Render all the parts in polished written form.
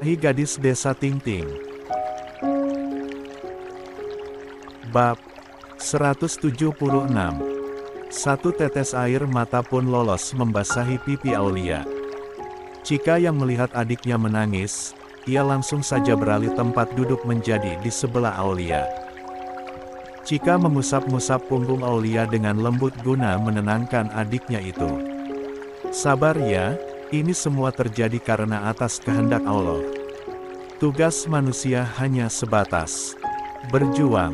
Hi Gadis Desa Tingting. Bab 176. Satu tetes air mata pun lolos membasahi pipi Aulia. Cika yang melihat adiknya menangis, ia langsung saja beralih tempat duduk menjadi di sebelah Aulia. Cika mengusap-ngusap punggung Aulia dengan lembut guna menenangkan adiknya itu. Sabar ya, ini semua terjadi karena atas kehendak Allah. Tugas manusia hanya sebatas berjuang.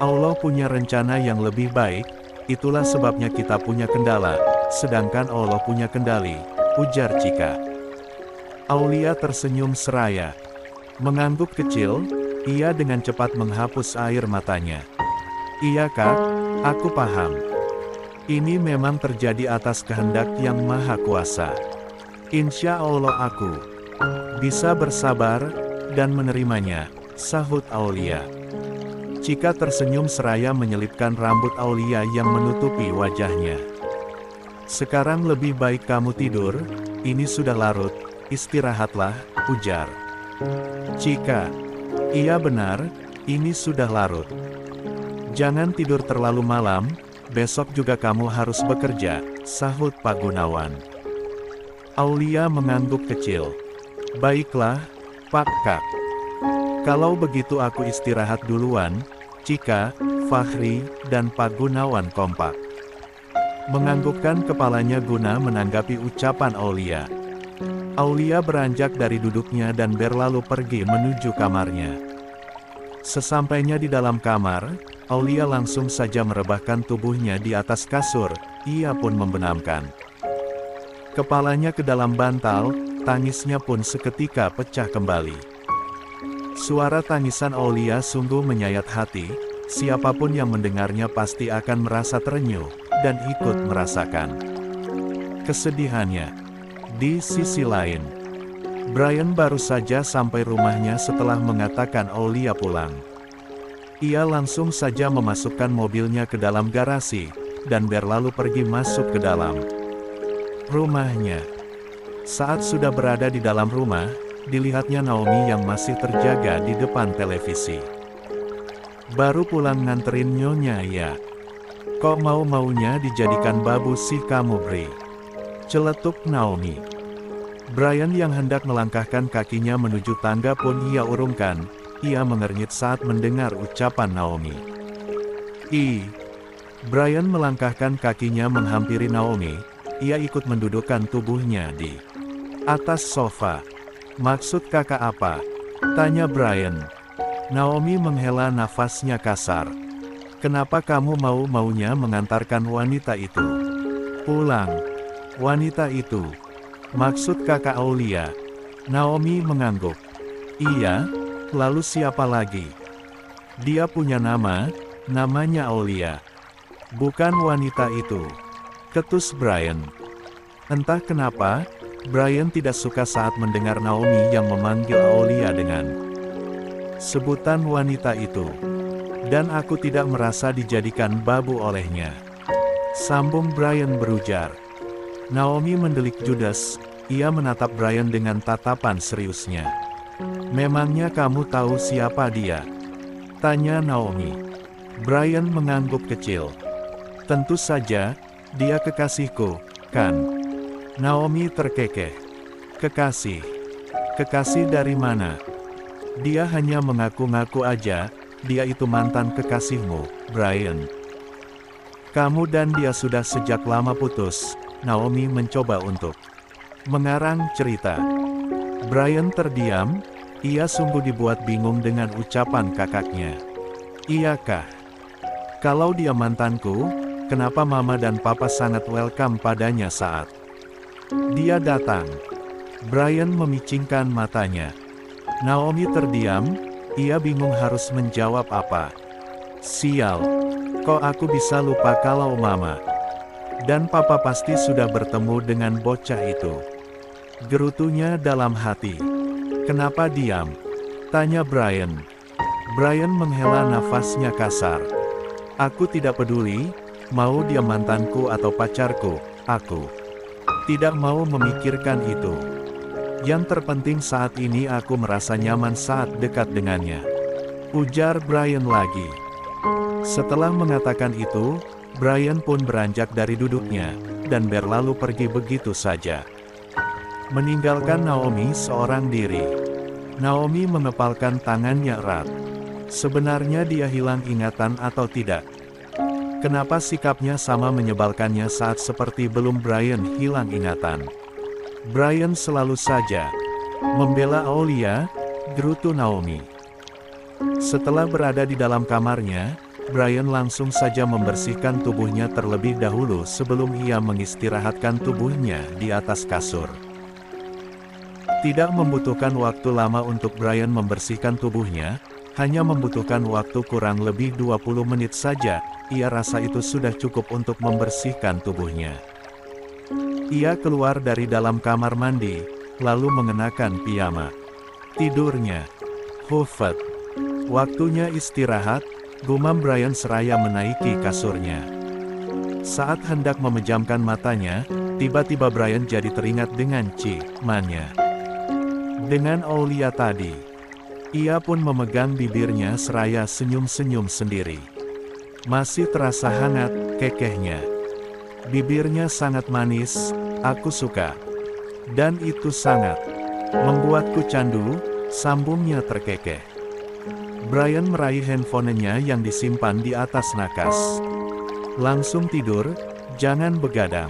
Allah punya rencana yang lebih baik, itulah sebabnya kita punya kendala, sedangkan Allah punya kendali, ujar Cika. Aulia tersenyum seraya. Mengangguk kecil, ia dengan cepat menghapus air matanya. Iya Kak, aku paham. Ini memang terjadi atas kehendak yang maha kuasa. Insya Allah aku bisa bersabar dan menerimanya, sahut Aulia. Cika tersenyum seraya menyelipkan rambut Aulia yang menutupi wajahnya. Sekarang lebih baik kamu tidur, ini sudah larut, istirahatlah, ujar Cika. Iya benar, ini sudah larut. Jangan tidur terlalu malam, besok juga kamu harus bekerja, sahut Pak Gunawan. Aulia mengangguk kecil. Baiklah, Pak Kak. Kalau begitu aku istirahat duluan. Cika, Fahri, dan Pak Gunawan kompak menganggukkan kepalanya guna menanggapi ucapan Aulia. Aulia beranjak dari duduknya dan berlalu pergi menuju kamarnya. Sesampainya di dalam kamar, Aulia langsung saja merebahkan tubuhnya di atas kasur, ia pun membenamkan kepalanya ke dalam bantal, tangisnya pun seketika pecah kembali. Suara tangisan Aulia sungguh menyayat hati, siapapun yang mendengarnya pasti akan merasa terenyuh, dan ikut merasakan kesedihannya. Di sisi lain, Brian baru saja sampai rumahnya setelah mengatakan Aulia pulang. Ia langsung saja memasukkan mobilnya ke dalam garasi, dan berlalu pergi masuk ke dalam rumahnya. Saat sudah berada di dalam rumah, dilihatnya Naomi yang masih terjaga di depan televisi. Baru pulang nganterin nyonya ya? Kok mau-maunya dijadikan babu sih kamu Bri? Celetuk Naomi. Brian yang hendak melangkahkan kakinya menuju tangga pun ia urungkan, ia mengernyit saat mendengar ucapan Naomi. Brian melangkahkan kakinya menghampiri Naomi, ia ikut mendudukkan tubuhnya di atas sofa. Maksud kakak apa? Tanya Brian. Naomi menghela nafasnya kasar. Kenapa kamu mau-maunya mengantarkan wanita itu pulang? Wanita itu? Maksud kakak Aulia? Naomi mengangguk. Iya, lalu siapa lagi? Dia punya nama, namanya Aulia. Bukan wanita itu, ketus Brian. Entah kenapa, Brian tidak suka saat mendengar Naomi yang memanggil Aulia dengan sebutan wanita itu. Dan aku tidak merasa dijadikan babu olehnya, sambung Brian berujar. Naomi mendelik judes, ia menatap Brian dengan tatapan seriusnya. Memangnya kamu tahu siapa dia? Tanya Naomi. Brian mengangguk kecil. Tentu saja, dia kekasihku, kan? Naomi terkekeh. Kekasih? Kekasih dari mana? Dia hanya mengaku-ngaku aja, dia itu mantan kekasihmu, Brian. Kamu dan dia sudah sejak lama putus. Naomi mencoba untuk mengarang cerita. Brian terdiam, ia sungguh dibuat bingung dengan ucapan kakaknya. Iyakah? Kalau dia mantanku, kenapa mama dan papa sangat welcome padanya saat dia datang? Brian memicingkan matanya. Naomi terdiam, ia bingung harus menjawab apa. Sial, kok aku bisa lupa kalau mama dan papa pasti sudah bertemu dengan bocah itu. Gerutunya dalam hati. Kenapa diam? Tanya Brian. Brian menghela nafasnya kasar. Aku tidak peduli, mau dia mantanku atau pacarku, aku tidak mau memikirkan itu. Yang terpenting saat ini aku merasa nyaman saat dekat dengannya. Ujar Brian lagi. Setelah mengatakan itu, Brian pun beranjak dari duduknya, dan berlalu pergi begitu saja. Meninggalkan Naomi seorang diri. Naomi mengepalkan tangannya erat. Sebenarnya dia hilang ingatan atau tidak? Kenapa sikapnya sama menyebalkannya saat seperti belum Brian hilang ingatan? Brian selalu saja membela Aulia, gerutu Naomi. Setelah berada di dalam kamarnya, Brian langsung saja membersihkan tubuhnya terlebih dahulu sebelum ia mengistirahatkan tubuhnya di atas kasur. Tidak membutuhkan waktu lama untuk Brian membersihkan tubuhnya, hanya membutuhkan waktu kurang lebih 20 menit saja, ia rasa itu sudah cukup untuk membersihkan tubuhnya. Ia keluar dari dalam kamar mandi, lalu mengenakan piyama tidurnya. Hufet. Waktunya istirahat, gumam Brian seraya menaiki kasurnya. Saat hendak memejamkan matanya, tiba-tiba Brian jadi teringat dengan ciumannya dengan Aulia tadi. Ia pun memegang bibirnya seraya senyum-senyum sendiri. Masih terasa hangat, kekehnya. Bibirnya sangat manis, aku suka. Dan itu sangat membuatku candu, sambungnya terkekeh. Brian meraih handphonenya yang disimpan di atas nakas. Langsung tidur, jangan begadang.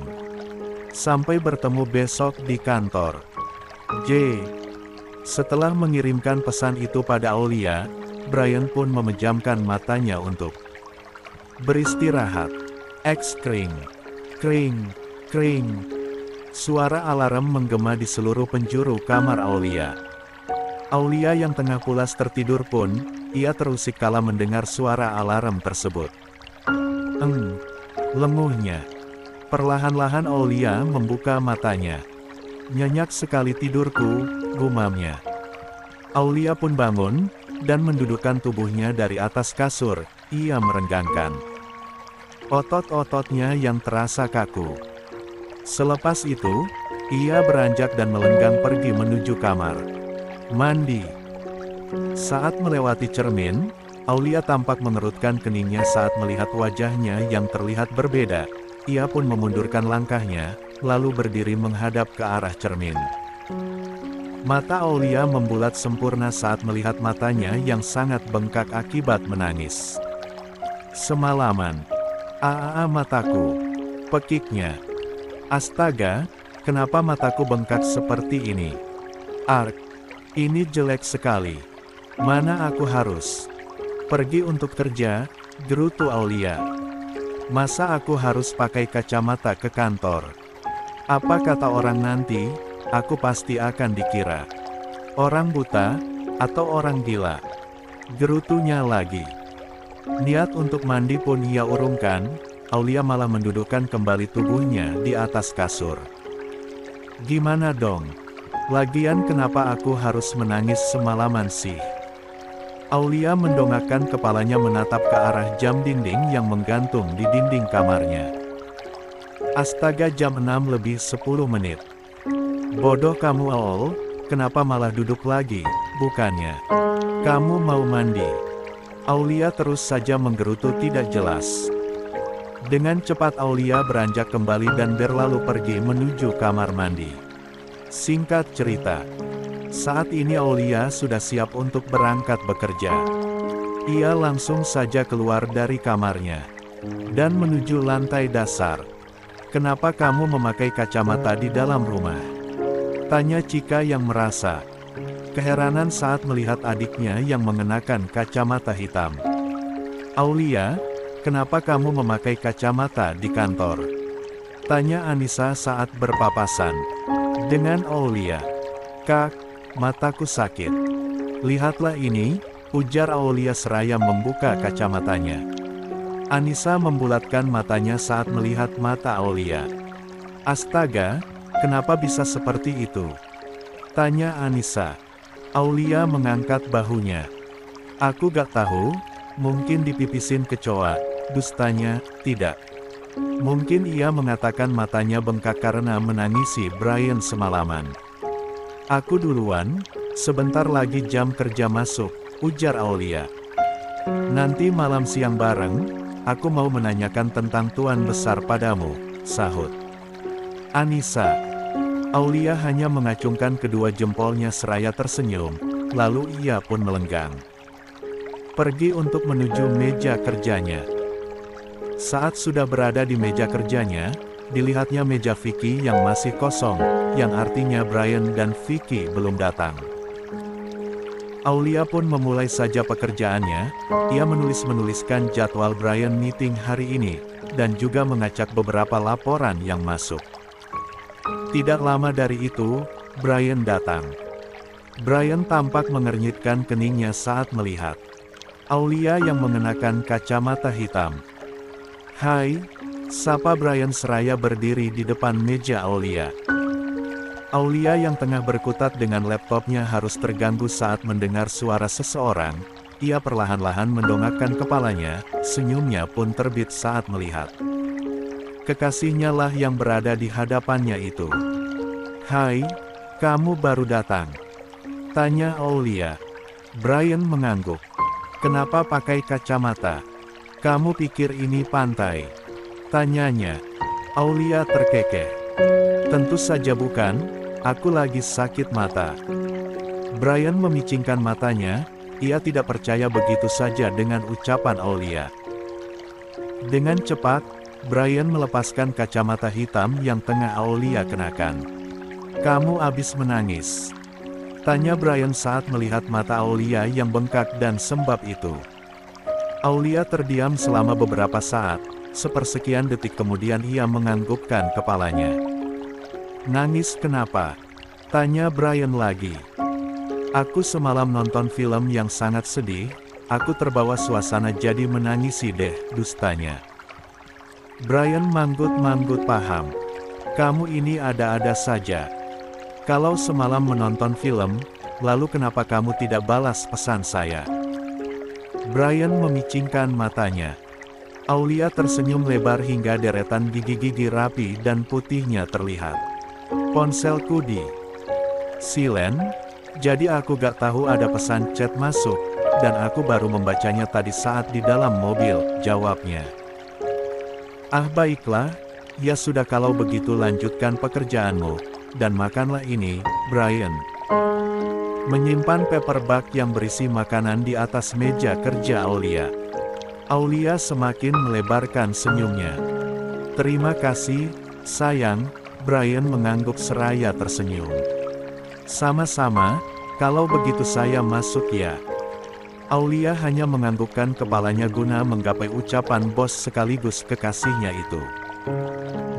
Sampai bertemu besok di kantor. J. Setelah mengirimkan pesan itu pada Aulia, Brian pun memejamkan matanya untuk beristirahat. Kring. Kring, kring. Suara alarm menggema di seluruh penjuru kamar Aulia. Aulia yang tengah pulas tertidur pun, ia terusik kala mendengar suara alarm tersebut. Lenguhnya. Perlahan-lahan Aulia membuka matanya. Nyenyak sekali tidurku, gumamnya. Aulia pun bangun, dan mendudukkan tubuhnya dari atas kasur, ia merenggangkan otot-ototnya yang terasa kaku. Selepas itu, ia beranjak dan melenggang pergi menuju kamar mandi. Saat melewati cermin, Aulia tampak mengerutkan keningnya saat melihat wajahnya yang terlihat berbeda. Ia pun memundurkan langkahnya, lalu berdiri menghadap ke arah cermin. Mata Aulia membulat sempurna saat melihat matanya yang sangat bengkak akibat menangis. Semalaman. Mataku. Pekiknya. Astaga, kenapa mataku bengkak seperti ini? Ark. Ini jelek sekali. Mana aku harus pergi untuk kerja, gerutu Aulia. Masa aku harus pakai kacamata ke kantor? Apa kata orang nanti? Aku pasti akan dikira orang buta, atau orang gila. Gerutunya lagi. Niat untuk mandi pun ia urungkan, Aulia malah mendudukkan kembali tubuhnya di atas kasur. Gimana dong? Lagian kenapa aku harus menangis semalaman sih? Aulia mendongakkan kepalanya menatap ke arah jam dinding yang menggantung di dinding kamarnya. Astaga, jam 6 lebih 10 menit. Bodoh kamu Aul, kenapa malah duduk lagi, bukannya kamu mau mandi? Aulia terus saja menggerutu tidak jelas. Dengan cepat Aulia beranjak kembali dan berlalu pergi menuju kamar mandi. Singkat cerita, saat ini Aulia sudah siap untuk berangkat bekerja. Ia langsung saja keluar dari kamarnya dan menuju lantai dasar. Kenapa kamu memakai kacamata di dalam rumah? Tanya Chika yang merasa keheranan saat melihat adiknya yang mengenakan kacamata hitam. Aulia, kenapa kamu memakai kacamata di kantor? Tanya Anissa saat berpapasan dengan Aulia. Kak, mataku sakit. Lihatlah ini, ujar Aulia seraya membuka kacamatanya. Anissa membulatkan matanya saat melihat mata Aulia. Astaga, kenapa bisa seperti itu? Tanya Anissa. Aulia mengangkat bahunya. Aku gak tahu, mungkin dipipisin kecoa, dustanya, tidak. Mungkin ia mengatakan matanya bengkak karena menangisi Brian semalaman. Aku duluan, sebentar lagi jam kerja masuk, ujar Aulia. Nanti malam siang bareng, aku mau menanyakan tentang tuan besar padamu, sahut Anissa. Aulia hanya mengacungkan kedua jempolnya seraya tersenyum, lalu ia pun melenggang. Pergi untuk menuju meja kerjanya. Saat sudah berada di meja kerjanya, dilihatnya meja Vicky yang masih kosong, yang artinya Brian dan Vicky belum datang. Aulia pun memulai saja pekerjaannya, ia menuliskan jadwal Brian meeting hari ini, dan juga mengacak beberapa laporan yang masuk. Tidak lama dari itu, Brian datang. Brian tampak mengernyitkan keningnya saat melihat Aulia yang mengenakan kacamata hitam. "Hai," sapa Brian seraya berdiri di depan meja Aulia. Aulia yang tengah berkutat dengan laptopnya harus terganggu saat mendengar suara seseorang. Ia perlahan-lahan mendongakkan kepalanya, senyumnya pun terbit saat melihat kekasihnya lah yang berada di hadapannya itu. "Hai, kamu baru datang?" tanya Aulia. Brian mengangguk. "Kenapa pakai kacamata? Kamu pikir ini pantai?" tanyanya. Aulia terkekeh. "Tentu saja bukan, aku lagi sakit mata." Brian memicingkan matanya, ia tidak percaya begitu saja dengan ucapan Aulia. Dengan cepat, Brian melepaskan kacamata hitam yang tengah Aulia kenakan. "Kamu habis menangis?" tanya Brian saat melihat mata Aulia yang bengkak dan sembab itu. Aulia terdiam selama beberapa saat, sepersekian detik kemudian ia menganggukkan kepalanya. "Nangis kenapa?" tanya Brian lagi. "Aku semalam nonton film yang sangat sedih, aku terbawa suasana jadi menangisi deh," dustanya. Brian manggut-manggut. "Paham. Kamu ini ada-ada saja. Kalau semalam menonton film, lalu kenapa kamu tidak balas pesan saya?" Brian memicingkan matanya. Aulia tersenyum lebar hingga deretan gigi-gigi rapi dan putihnya terlihat. "Ponselku di silent, jadi aku gak tahu ada pesan chat masuk, dan aku baru membacanya tadi saat di dalam mobil," jawabnya. "Ah baiklah, ya sudah kalau begitu lanjutkan pekerjaanmu, dan makanlah ini, Brian." Menyimpan paperback yang berisi makanan di atas meja kerja Aulia. Aulia semakin melebarkan senyumnya. "Terima kasih, sayang," Brian mengangguk seraya tersenyum. "Sama-sama, kalau begitu saya masuk ya." Aulia hanya menganggukkan kepalanya guna menggapai ucapan bos sekaligus kekasihnya itu.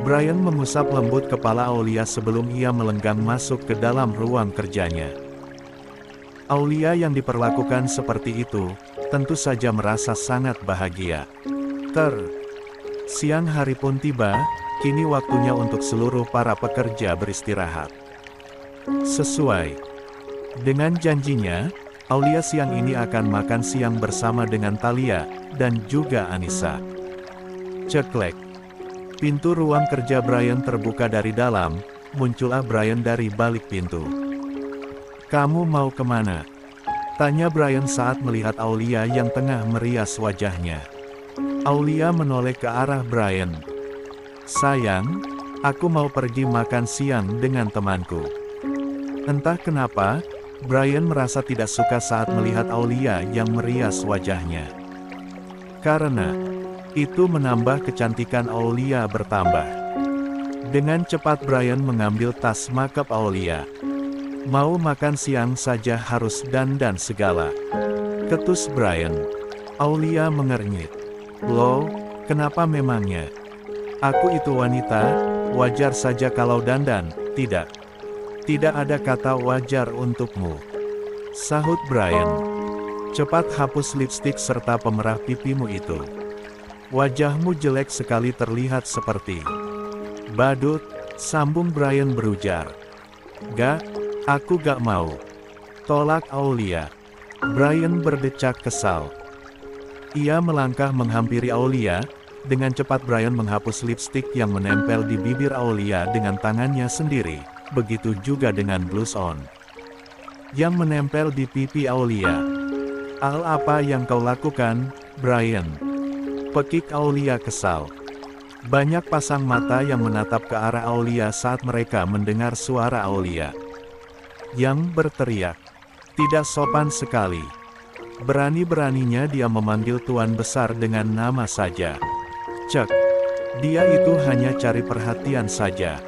Brian mengusap lembut kepala Aulia sebelum ia melenggang masuk ke dalam ruang kerjanya. Aulia yang diperlakukan seperti itu, tentu saja merasa sangat bahagia. Siang hari pun tiba, kini waktunya untuk seluruh para pekerja beristirahat. Sesuai dengan janjinya, Aulia siang ini akan makan siang bersama dengan Thalia, dan juga Anissa. Ceklek. Pintu ruang kerja Brian terbuka dari dalam, muncullah Brian dari balik pintu. "Kamu mau kemana?" tanya Brian saat melihat Aulia yang tengah merias wajahnya. Aulia menoleh ke arah Brian. "Sayang, aku mau pergi makan siang dengan temanku." Entah kenapa, Brian merasa tidak suka saat melihat Aulia yang merias wajahnya. Karena itu menambah kecantikan Aulia bertambah. Dengan cepat Brian mengambil tas makeup Aulia. "Mau makan siang saja harus dandan segala," ketus Brian. Aulia mengernyit. "Loh, kenapa memangnya? Aku itu wanita, wajar saja kalau dandan." Tidak ada kata wajar untukmu," sahut Brian. "Cepat hapus lipstik serta pemerah pipimu itu. Wajahmu jelek sekali terlihat seperti badut," sambung Brian berujar. "Gak, aku gak mau," tolak Aulia. Brian berdecak kesal. Ia melangkah menghampiri Aulia. Dengan cepat Brian menghapus lipstik yang menempel di bibir Aulia dengan tangannya sendiri. Begitu juga dengan blush on. yang menempel di pipi Aulia. "Al, apa yang kau lakukan, Brian?" Pekik Aulia kesal. Banyak pasang mata yang menatap ke arah Aulia saat mereka mendengar suara Aulia yang berteriak. Tidak sopan sekali. Berani-beraninya dia memanggil Tuan Besar dengan nama saja. Cek. Dia itu hanya cari perhatian saja.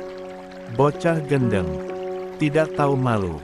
Bocah gendeng. Tidak tahu malu.